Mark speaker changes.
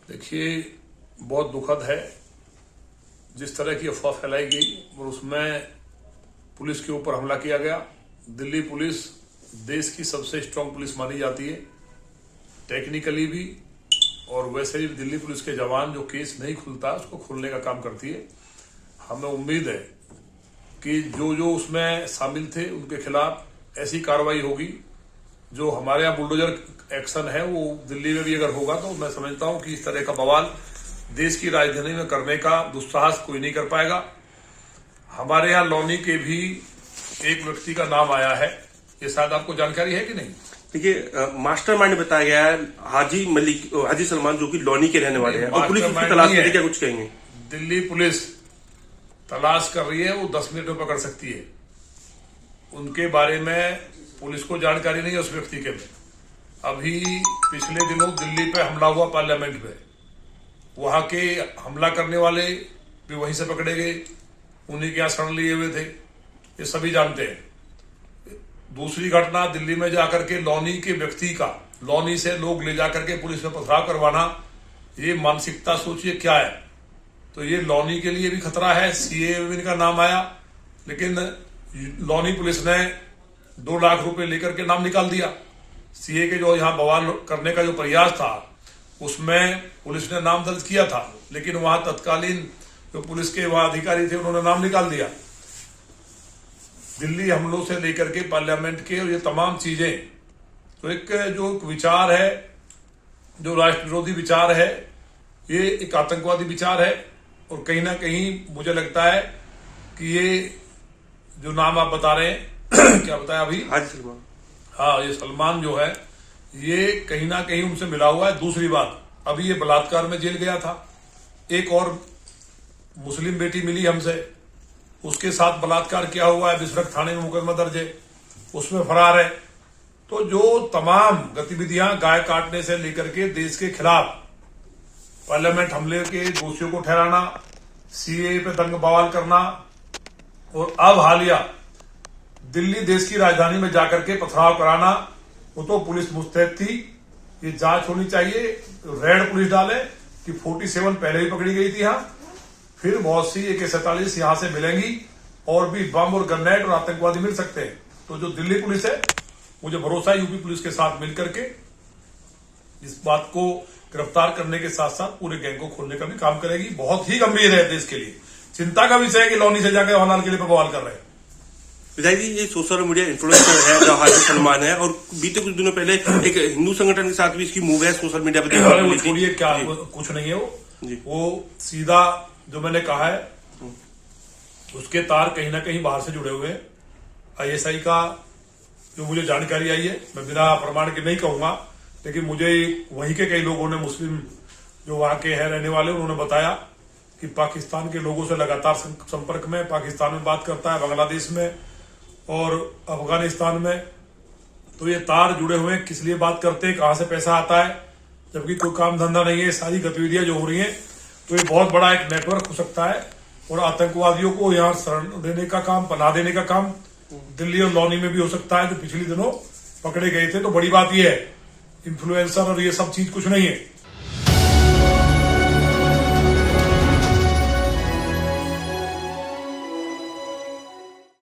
Speaker 1: देखिए, बहुत दुखद है जिस तरह की अफवाह फैलाई गई और उसमें पुलिस के ऊपर हमला किया गया। दिल्ली पुलिस देश की सबसे स्ट्रांग पुलिस मानी जाती है, टेक्निकली भी, और वैसे ही दिल्ली पुलिस के जवान जो केस नहीं खुलता उसको खोलने का काम करती है। हमें उम्मीद है कि जो जो उसमें शामिल थे उनके खिलाफ ऐसी कार्रवाई होगी। जो हमारे यहाँ बुलडोजर एक्शन है वो दिल्ली में भी अगर होगा तो मैं समझता हूं कि इस तरह का बवाल देश की राजधानी में करने का दुस्साहस कोई नहीं कर पाएगा। हमारे यहाँ लौनी के भी एक व्यक्ति का नाम आया है, ये शायद आपको जानकारी है कि नहीं?
Speaker 2: देखिए, मास्टरमाइंड बताया गया है हाजी सलमान, जो कि लौनी के रहने वाले हैं, और पुलिस उसकी तलाश कर रही है। कुछ कहेंगे?
Speaker 1: दिल्ली पुलिस तलाश कर रही है, वो 10 मिनट में पकड़ सकती है। उनके बारे में पुलिस को जानकारी नहीं है उस व्यक्ति के में। अभी पिछले दिनों दिल्ली पे हमला हुआ पार्लियामेंट पे, वहां के हमला करने वाले भी वहीं से पकड़े गए, उन्हीं के यहाँ शरण लिए हुए थे, ये सभी जानते हैं। दूसरी घटना दिल्ली में जाकर के लौनी के व्यक्ति का, लौनी से लोग ले जाकर के पुलिस में पथराव करवाना, ये मानसिकता सोचिए क्या है। तो ये लौनी के लिए भी खतरा है। सीए में इनका नाम आया, लेकिन लौनी पुलिस ने 2 लाख रुपए लेकर के नाम निकाल दिया। सीए के जो यहाँ बवाल करने का जो प्रयास था उसमें पुलिस ने नाम दर्ज किया था, लेकिन वहां तत्कालीन जो पुलिस के वहां अधिकारी थे उन्होंने नाम निकाल दिया। दिल्ली हमलों से लेकर के पार्लियामेंट के और ये तमाम चीजें, तो एक जो विचार है, जो राष्ट्र विरोधी विचार है, ये एक आतंकवादी विचार है। और कहीं ना कहीं मुझे लगता है कि ये जो नाम आप बता रहे हैं क्या बताया अभी?
Speaker 2: हाजी सलमान।
Speaker 1: हाँ, ये सलमान जो है ये कहीं ना कहीं उनसे मिला हुआ है। दूसरी बात, अभी ये बलात्कार में जेल गया था। एक और मुस्लिम बेटी मिली हमसे, उसके साथ बलात्कार किया हुआ है, बिसरख थाने में मुकदमा दर्ज है, उसमें फरार है। तो जो तमाम गतिविधियां गाय काटने से लेकर के देश के खिलाफ पार्लियामेंट हमले के दोषियों को ठहराना, सीए पे दंग बवाल करना, और अब हालिया दिल्ली देश की राजधानी में जाकर के पथराव कराना, वो तो पुलिस मुस्तैद थी। ये जांच होनी चाहिए, रेड पुलिस डाले कि 47 पहले ही पकड़ी गई थी यहाँ, फिर बहुत सी AK-47 यहां से मिलेंगी, और भी बम और ग्रेनेड और आतंकवादी मिल सकते हैं। तो जो दिल्ली पुलिस है, मुझे भरोसा है यूपी पुलिस के साथ मिलकर के इस बात को गिरफ्तार करने के साथ साथ पूरे गैंग को खोलने का भी काम करेगी। बहुत ही गंभीर है देश के लिए, चिंता का विषय है कि लौनी से जाकर वहां किले पर बवाल कर रहे हैं।
Speaker 2: विजय जी, ये सोशल मीडिया इन्फ्लुएंसर है जो हाजी सलमान है, और बीते कुछ दिनों पहले एक हिंदू संगठन के साथ भी इसकी मूव है सोशल मीडिया पर।
Speaker 1: छोड़िए, क्या कुछ नहीं है वो सीधा जो मैंने कहा है उसके तार कहीं ना कहीं बाहर से जुड़े हुए हैं। ISI का जो मुझे जानकारी आई है, मैं बिना प्रमाण के नहीं कहूंगा, लेकिन मुझे वहीं के कई लोगों ने, मुस्लिम जो वहां के हैं रहने वाले, उन्होंने बताया कि पाकिस्तान के लोगों से लगातार संपर्क में, पाकिस्तान में बात करता है, बांग्लादेश में और अफगानिस्तान में। तो ये तार जुड़े हुए हैं, किस लिए बात करते हैं, कहां से पैसा आता है, जबकि कोई काम धंधा नहीं है। सारी गतिविधियां जो हो रही हैं, तो ये बहुत बड़ा एक नेटवर्क हो सकता है, और आतंकवादियों को यहाँ शरण देने का काम, पनाह देने का काम दिल्ली और लौनी में भी हो सकता है, जो पिछले दिनों पकड़े गए थे। तो बड़ी बात यह है, इन्फ्लुएंसर और ये सब चीज कुछ नहीं है।